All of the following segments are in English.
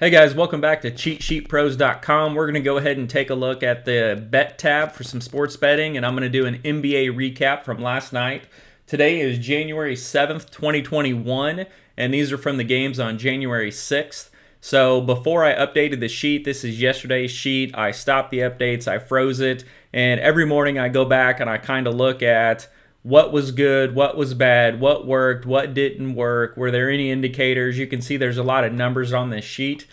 Hey guys, welcome back to Cheatsheetpros.com. We're going to go ahead and take a look at the bet tab for some sports betting, and I'm going to do an NBA recap from last night. Today is January 7th, 2021, and these are from the games on January 6th. So before I updated the sheet, this is yesterday's sheet. I stopped the updates, I froze it, and every morning I go back and I kind of look at what was good, what was bad, what worked, what didn't work, were there any indicators. You can see there's a lot of numbers on this sheet.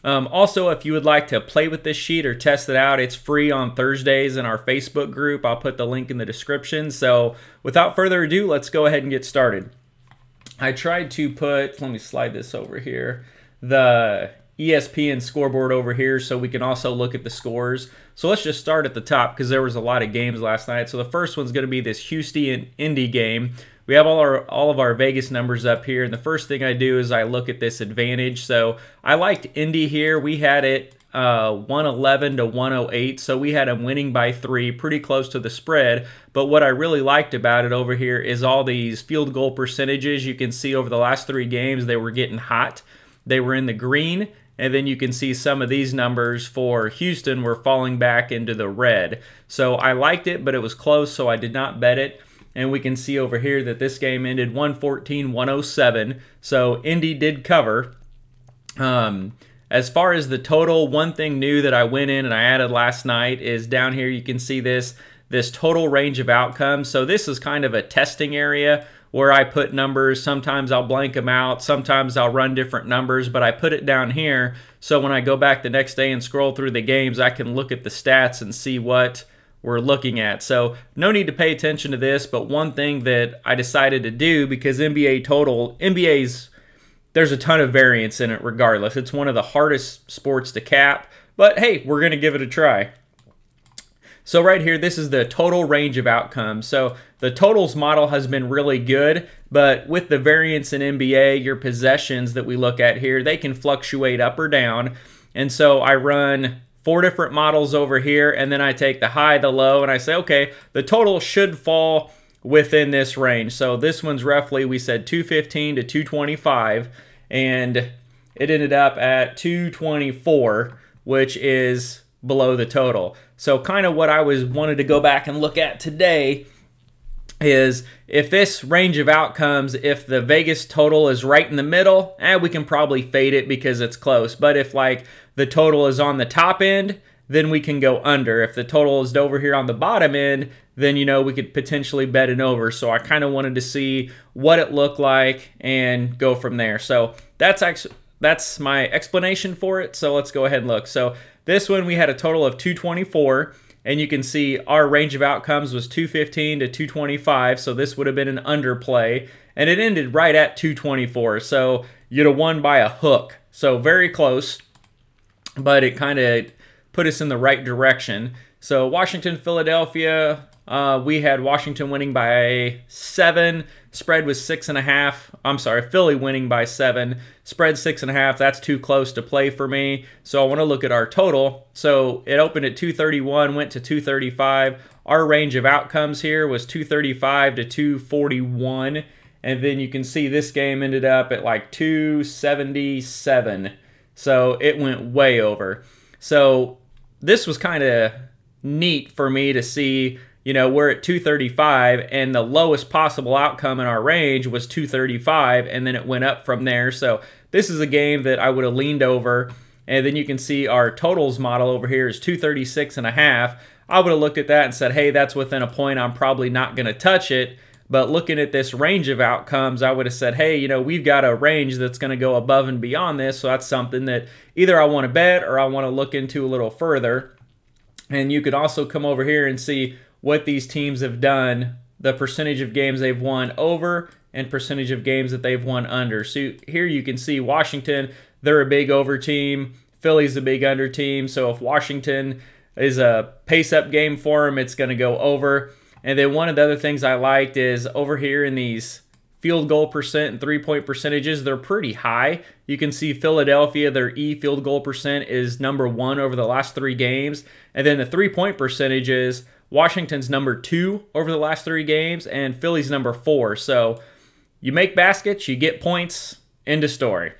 Also, if you would like to play with this sheet or test it out, it's free on Thursdays in our Facebook group. I'll put the link in the description. So without further ado, let's go ahead and get started. I tried to put, let me slide this over here, the ESPN scoreboard over here so we can also look at the scores. So let's just start at the top because there was a lot of games last night. So the first one's going to be this Houston and Indy game. We have all of our Vegas numbers up here, and the first thing I do is I look at this advantage. So I liked Indy here. We had it 111 to 108, so we had them winning by 3, pretty close to the spread. But what I really liked about it over here is all these field goal percentages. You can see over the last 3 games they were getting hot. They were in the green. And then you can see some of these numbers for Houston were falling back into the red. So I liked it, but it was close, so I did not bet it. And we can see over here that this game ended 114-107. So Indy did cover. As far as the total, one thing new that I went in and I added last night is down here you can see this total range of outcomes. So this is kind of a testing area where I put numbers. Sometimes I'll blank them out, sometimes I'll run different numbers, but I put it down here so when I go back the next day and scroll through the games, I can look at the stats and see what we're looking at. So no need to pay attention to this, but one thing that I decided to do, because NBA's, there's a ton of variance in it regardless. It's one of the hardest sports to cap, but hey, we're going to give it a try. So right here, this is the total range of outcomes. So the totals model has been really good, but with the variance in NBA, your possessions that we look at here, they can fluctuate up or down. And so I run 4 different models over here, and then I take the high, the low, and I say, okay, the total should fall within this range. So this one's roughly, we said 215 to 225, and it ended up at 224, which is below the total. So kind of what I wanted to go back and look at today is if this range of outcomes, if the Vegas total is right in the middle, we can probably fade it because it's close. But if like the total is on the top end, then we can go under. If the total is over here on the bottom end, then we could potentially bet it over. So I kind of wanted to see what it looked like and go from there. So that's my explanation for it. So let's go ahead and look. So this one we had a total of 224, and you can see our range of outcomes was 215 to 225, so this would have been an underplay, and it ended right at 224, so you'd have won by a hook. So very close, but it kind of put us in the right direction. So Washington, Philadelphia, we had Washington winning by 7. Spread was 6.5. I'm sorry, Philly winning by 7. Spread 6.5. That's too close to play for me. So I want to look at our total. So it opened at 231, went to 235. Our range of outcomes here was 235 to 241. And then you can see this game ended up at like 277. So it went way over. So this was kind of neat for me to see. We're at 235, and the lowest possible outcome in our range was 235, and then it went up from there. So this is a game that I would have leaned over, and then you can see our totals model over here is 236.5. I would have looked at that and said, hey, that's within a point. I'm probably not going to touch it. But looking at this range of outcomes, I would have said, hey, we've got a range that's going to go above and beyond this, so that's something that either I want to bet or I want to look into a little further. And you could also come over here and see what these teams have done, the percentage of games they've won over and percentage of games that they've won under. So here you can see Washington, they're a big over team. Philly's a big under team. So if Washington is a pace-up game for them, it's going to go over. And then one of the other things I liked is over here in these field goal percent and three-point percentages, they're pretty high. You can see Philadelphia, their field goal percent is #1 over the last 3 games. And then the three-point percentages, Washington's #2 over the last 3 games, and Philly's #4. So you make baskets, you get points, end of story.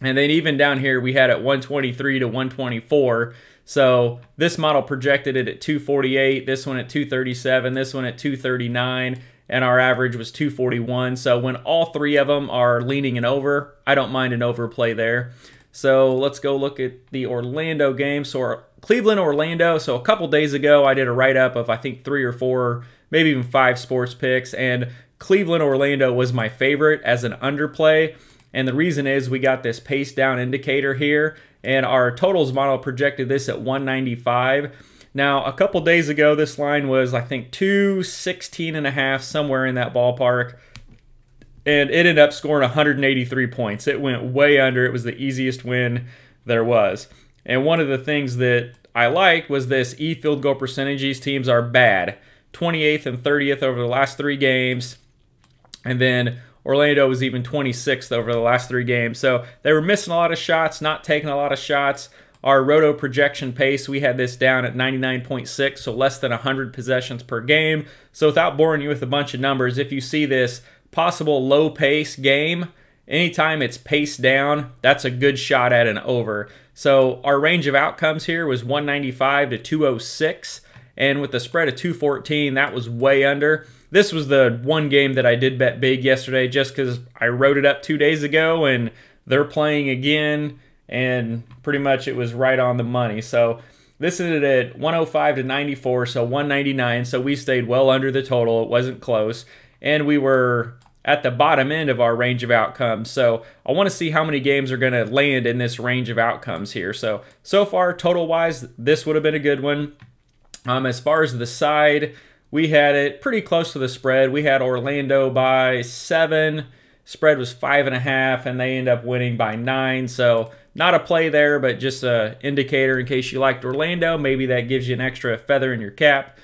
And then even down here, we had it 123 to 124. So this model projected it at 248, this one at 237, this one at 239, and our average was 241. So when all three of them are leaning an over, I don't mind an overplay there. So let's go look at the Orlando game. So Cleveland, Orlando. So a couple days ago, I did a write-up of I think 3 or 4, maybe even 5 sports picks, and Cleveland, Orlando was my favorite as an underplay. And the reason is we got this pace down indicator here, and our totals model projected this at 195. Now, a couple days ago, this line was, I think, 216.5, somewhere in that ballpark, and it ended up scoring 183 points. It went way under. It was the easiest win there was. And one of the things that I like was this field goal percentage. These teams are bad. 28th and 30th over the last 3 games, and then Orlando was even 26th over the last 3 games. So they were missing a lot of shots, not taking a lot of shots. Our roto projection pace, we had this down at 99.6, so less than 100 possessions per game. So without boring you with a bunch of numbers, if you see this possible low pace game, anytime it's paced down, that's a good shot at an over. So our range of outcomes here was 195 to 206. And with the spread of 214, that was way under. This was the one game that I did bet big yesterday just because I wrote it up 2 days ago and they're playing again, and pretty much it was right on the money. So this ended at 105 to 94, so 199. So we stayed well under the total. It wasn't close. And we were at the bottom end of our range of outcomes. So I want to see how many games are going to land in this range of outcomes here. So far, total-wise, this would have been a good one. As far as the side, we had it pretty close to the spread. We had Orlando by 7. Spread was 5.5, and they end up winning by 9. So not a play there, but just an indicator in case you liked Orlando. Maybe that gives you an extra feather in your cap.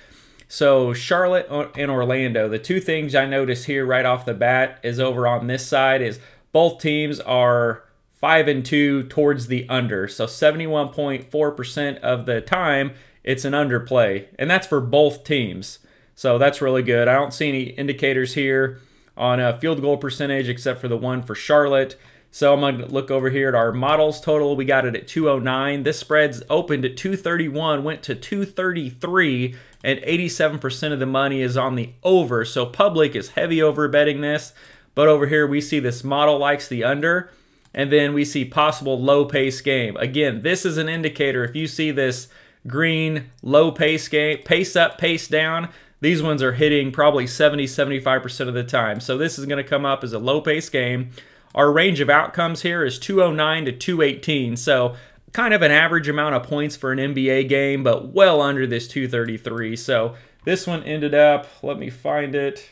So Charlotte and Orlando, the 2 things I notice here right off the bat is over on this side is both teams are 5-2 towards the under. So 71.4% of the time, it's an underplay, and that's for both teams. So that's really good. I don't see any indicators here on a field goal percentage except for the one for Charlotte. So I'm going to look over here at our models total. We got it at 209. This spread's opened at 231, went to 233, and 87% of the money is on the over. So public is heavy over betting this. But over here we see this model likes the under, and then we see possible low pace game. Again, this is an indicator. If you see this green low pace game, pace up, pace down, these ones are hitting probably 70-75% of the time. So this is going to come up as a low pace game. Our range of outcomes here is 209 to 218. So kind of an average amount of points for an NBA game, but well under this 233. So this one ended up, let me find it.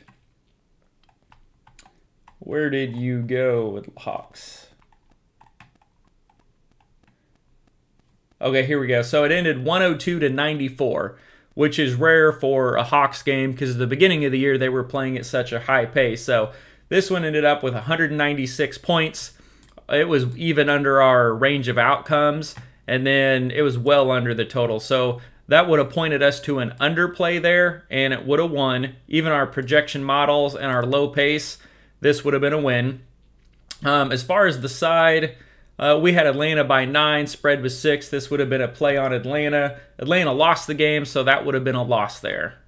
Where did you go with Hawks? Okay, here we go. So it ended 102 to 94, which is rare for a Hawks game because at the beginning of the year they were playing at such a high pace. So this one ended up with 196 points. It was even under our range of outcomes, and then it was well under the total. So that would have pointed us to an underplay there, and it would have won. Even our projection models and our low pace, this would have been a win. As far as the side, we had Atlanta by 9, spread was 6. This would have been a play on Atlanta. Atlanta lost the game, so that would have been a loss there.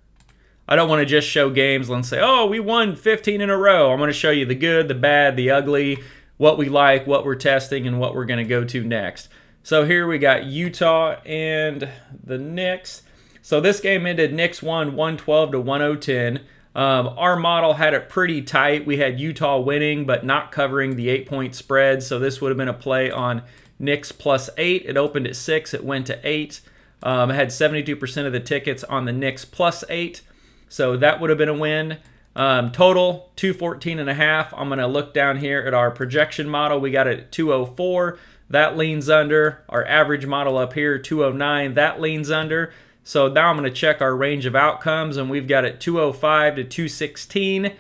I don't want to just show games and say, oh, we won 15 in a row. I'm going to show you the good, the bad, the ugly, what we like, what we're testing, and what we're going to go to next. So here we got Utah and the Knicks. So this game ended Knicks won 112 to 110. Our model had it pretty tight. We had Utah winning but not covering the 8-point spread. So this would have been a play on Knicks plus 8. It opened at 6. It went to 8. It had 72% of the tickets on the Knicks plus 8. So that would have been a win. Total 214.5. I'm going to look down here at our projection model. We got it at 204. That leans under. Our average model up here, 209. That leans under. So now I'm going to check our range of outcomes, and we've got it 205 to 216.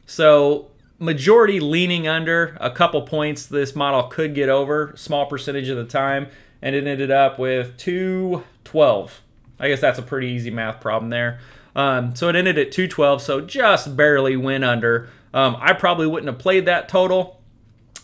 So majority leaning under. A couple points this model could get over, small percentage of the time, and it ended up with 212. I guess that's a pretty easy math problem there. So it ended at 212, so just barely went under. I probably wouldn't have played that total,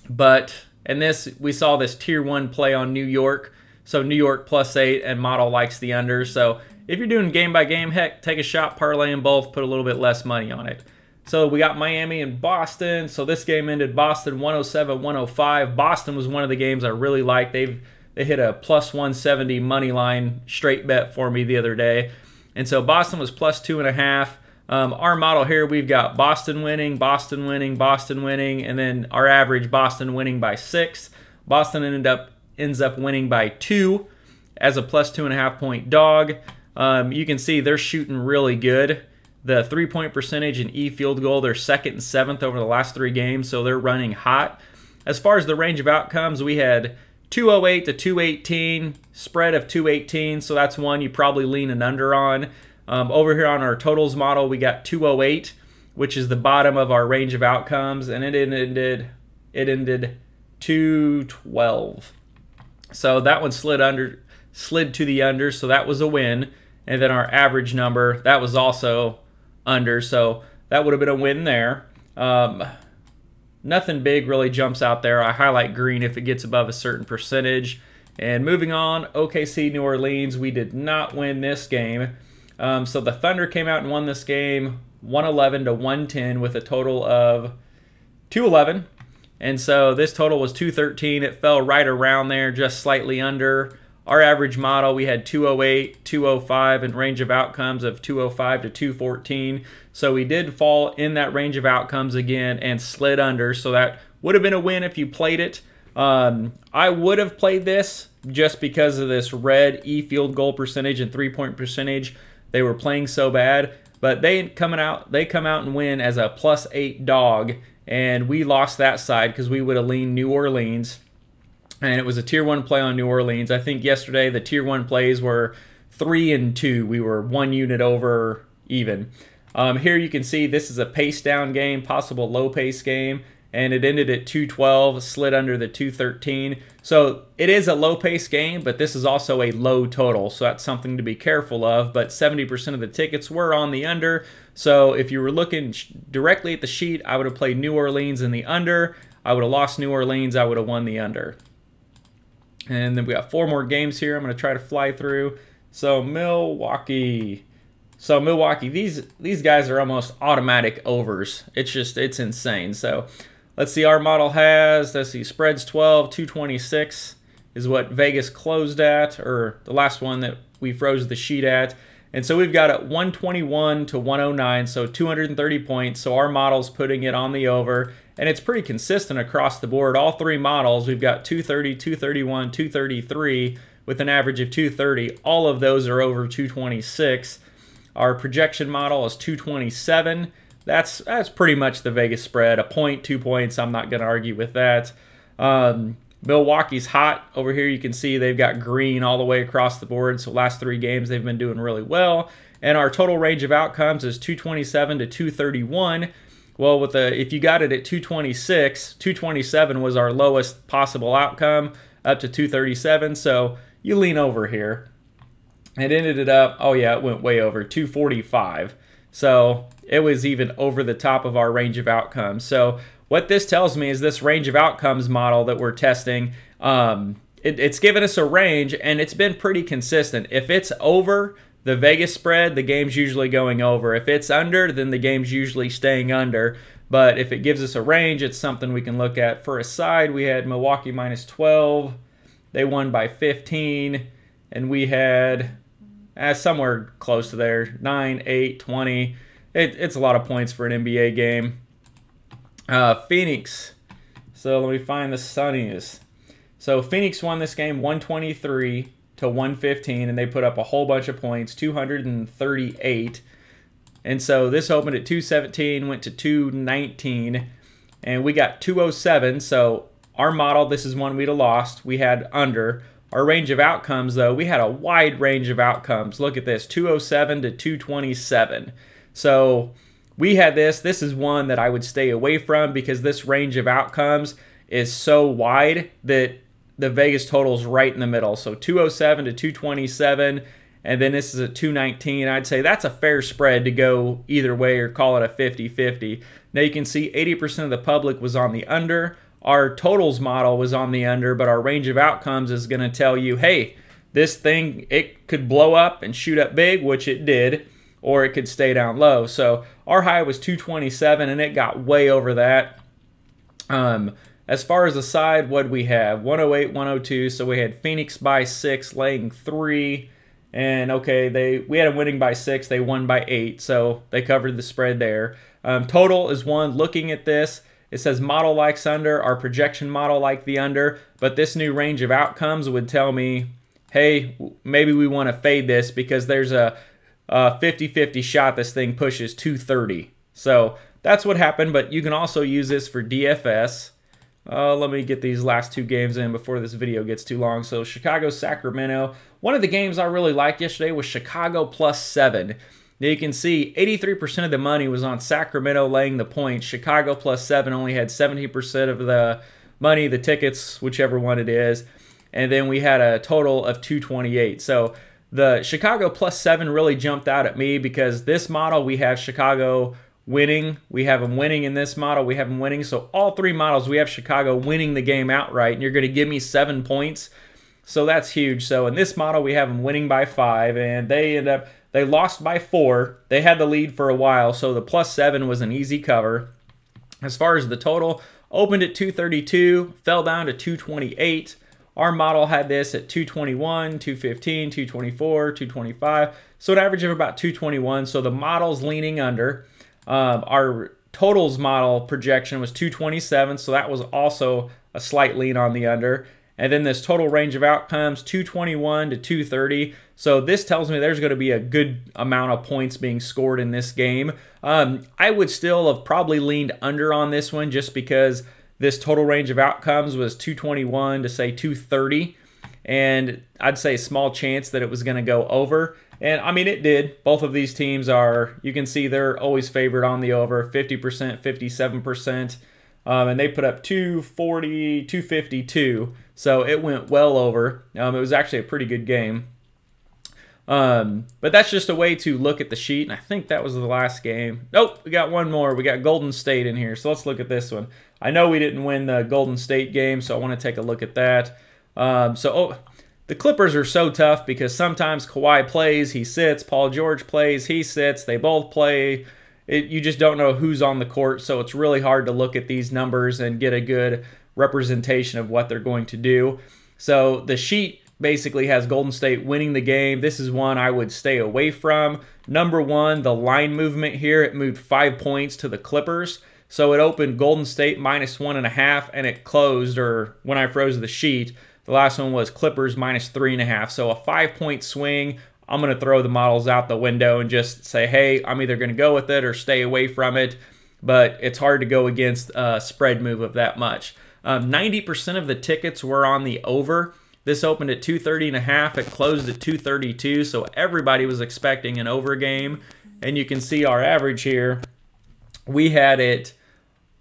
but And this, we saw this tier 1 play on New York. So New York +8, and model likes the under. So if you're doing game by game, heck, take a shot, parlay them both, put a little bit less money on it. So we got Miami and Boston. So this game ended Boston 107-105. Boston was one of the games I really liked. They hit a +170 money line straight bet for me the other day. And so Boston was +2.5. Our model here, we've got Boston winning, Boston winning, Boston winning, and then our average Boston winning by 6. Boston ends up winning by 2 as a +2.5 point dog. You can see they're shooting really good. The 3-point percentage and field goal, they're 2nd and 7th over the last 3 games, so they're running hot. As far as the range of outcomes, we had 208 to 218, spread of 218, so that's one you probably lean an under on. Over here on our totals model, we got 208, which is the bottom of our range of outcomes, and it ended 212. So that one slid to the under, so that was a win. And then our average number, that was also under, so that would have been a win there. Nothing big really jumps out there. I highlight green if it gets above a certain percentage. And moving on, OKC New Orleans, we did not win this game. So the Thunder came out and won this game 111-110 with a total of 211. And so this total was 213. It fell right around there, just slightly under. Our average model, we had 208, 205, and range of outcomes of 205 to 214. So we did fall in that range of outcomes again and slid under. So that would have been a win if you played it. I would have played this just because of this red field goal percentage and 3-point percentage. They were playing so bad, but they come out and win as a +8 dog, and we lost that side because we would have leaned New Orleans. And it was a tier 1 play on New Orleans. I think yesterday the tier 1 plays were 3 and 2. We were 1 unit over even. Here you can see this is a pace down game, possible low pace game, and it ended at 212, slid under the 213. So it is a low pace game, but this is also a low total, so that's something to be careful of. But 70% of the tickets were on the under. So if you were looking directly at the sheet, I would have played New Orleans in the under. I would have lost New Orleans. I would have won the under. And then we got 4 more games here. I'm going to try to fly through. So Milwaukee, these guys are almost automatic overs. It's insane. So let's see, our model has, let's see, spreads 12, 226 is what Vegas closed at, or the last one that we froze the sheet at. And so we've got it 121 to 109, so 230 points. So our model's putting it on the over. And it's pretty consistent across the board. All 3 models, we've got 230, 231, 233 with an average of 230. All of those are over 226. Our projection model is 227. That's pretty much the Vegas spread. A point, 2 points, I'm not going to argue with that. Milwaukee's hot. Over here you can see they've got green all the way across the board. So last 3 games they've been doing really well. And our total range of outcomes is 227 to 231. Well, if you got it at 226, 227 was our lowest possible outcome, up to 237. So you lean over here. It ended up, oh yeah, it went way over, 245. So it was even over the top of our range of outcomes. So what this tells me is this range of outcomes model that we're testing, it's given us a range, and it's been pretty consistent. If it's over the Vegas spread, the game's usually going over. If it's under, then the game's usually staying under. But if it gives us a range, it's something we can look at. For a side, we had Milwaukee -12. They won by 15. And we had somewhere close to there, 9, 8, 20. It's a lot of points for an NBA game. Phoenix. So let me find the Sunnies. So Phoenix won this game 123 to 115, and they put up a whole bunch of points, 238. And so this opened at 217, went to 219, and we got 207. So our model, this is one we'd have lost. We had under. Our range of outcomes, though, we had a wide range of outcomes. Look at this, 207 to 227. So we had this. This is one that I would stay away from because this range of outcomes is so wide that the Vegas total is right in the middle. So 207 to 227, and then this is a 219. I'd say that's a fair spread to go either way or call it a 50-50. Now you can see 80% of the public was on the under. our totals model was on the under, but our range of outcomes is going to tell you, hey, this thing, it could blow up and shoot up big, which it did, or it could stay down low. So our high was 227, and it got way over that. As far as the side, what did we have? 108, 102. So we had Phoenix by 6, laying 3. And okay, we had them winning by 6. They won by 8. So they covered the spread there. Total is 1. Looking at this, it says model likes under. Our projection model liked the under. But this new range of outcomes would tell me, hey, maybe we want to fade this because there's a 50-50 shot this thing pushes 230. So that's what happened. But you can also use this for DFS. Let me get these last 2 games in before this video gets too long. So Chicago-Sacramento. One of the games I really liked yesterday was Chicago +7. Now you can see 83% of the money was on Sacramento laying the points. Chicago +7 only had 70% of the money, the tickets, whichever one it is. And then we had a total of 228. So the Chicago +7 really jumped out at me because this model we have Chicago winning. We have them winning in this model. We have them winning. So all 3 models, we have Chicago winning the game outright. And you're going to give me 7 points. So that's huge. So in this model, we have them winning by 5. And they lost by 4. They had the lead for a while. So the +7 was an easy cover. As far as the total, opened at 232, fell down to 228. Our model had this at 221, 215, 224, 225. So an average of about 221. So the model's leaning under. Our totals model projection was 227, so that was also a slight lean on the under. And then this total range of outcomes, 221 to 230. So this tells me there's going to be a good amount of points being scored in this game. I would still have probably leaned under on this one just because this total range of outcomes was 221 to say 230. And I'd say a small chance that it was going to go over. And, I mean, it did. Both of these teams are, you can see they're always favored on the over, 50%, 57%. And they put up 240, 252. So it went well over. It was actually a pretty good game. But that's just a way to look at the sheet. And I think that was the last game. Nope, we got one more. We got Golden State in here. So let's look at this one. I know we didn't win the Golden State game, so I want to take a look at that. The Clippers are so tough because sometimes Kawhi plays, he sits. Paul George plays, he sits. They both play. You just don't know who's on the court, so it's really hard to look at these numbers and get a good representation of what they're going to do. So the sheet basically has Golden State winning the game. This is one I would stay away from. Number 1, the line movement here, it moved 5 points to the Clippers. So it opened Golden State -1.5, and it closed, or when I froze the sheet, the last one was Clippers -3.5. So a 5-point swing. I'm going to throw the models out the window and just say, hey, I'm either going to go with it or stay away from it. But it's hard to go against a spread move of that much. 90% of the tickets were on the over. This opened at 230.5. It closed at 232. So everybody was expecting an over game. And you can see our average here. We had it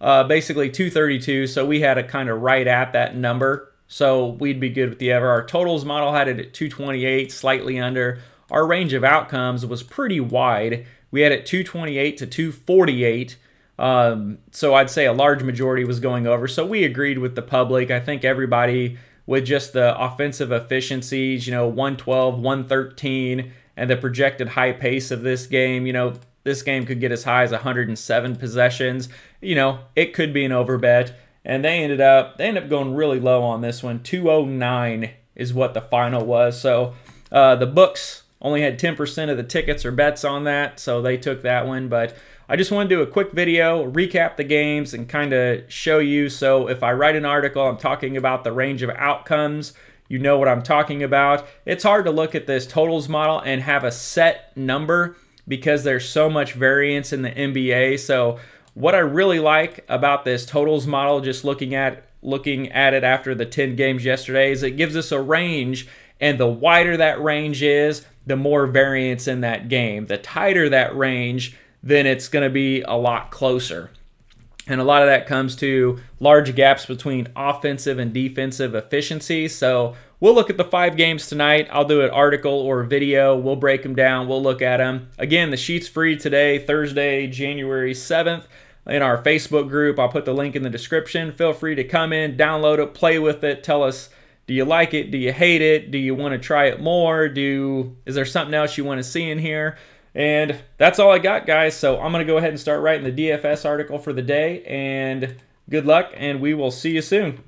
basically 232. So we had it kind of right at that number. So we'd be good with the over. Our totals model had it at 228, slightly under. Our range of outcomes was pretty wide. We had it 228 to 248. So I'd say a large majority was going over. So we agreed with the public. I think everybody with just the offensive efficiencies, 112, 113, and the projected high pace of this game, this game could get as high as 107 possessions. It could be an over bet. And they ended up going really low on this one. 209 is what the final was. So the books only had 10% of the tickets or bets on that, so they took that one. But I just want to do a quick video, recap the games, and kind of show you. So if I write an article, I'm talking about the range of outcomes. You know what I'm talking about. It's hard to look at this totals model and have a set number because there's so much variance in the NBA. So what I really like about this totals model, just looking at it after the 10 games yesterday, is it gives us a range, and the wider that range is, the more variance in that game. The tighter that range, then it's going to be a lot closer. And a lot of that comes to large gaps between offensive and defensive efficiency. So we'll look at the 5 games tonight. I'll do an article or a video. We'll break them down. We'll look at them. Again, the sheet's free today, Thursday, January 7th. in our Facebook group. I'll put the link in the description. Feel free to come in, download it, play with it, tell us, do you like it? Do you hate it? Do you want to try it more? Is there something else you want to see in here? And that's all I got, guys. So I'm going to go ahead and start writing the DFS article for the day. And good luck, and we will see you soon.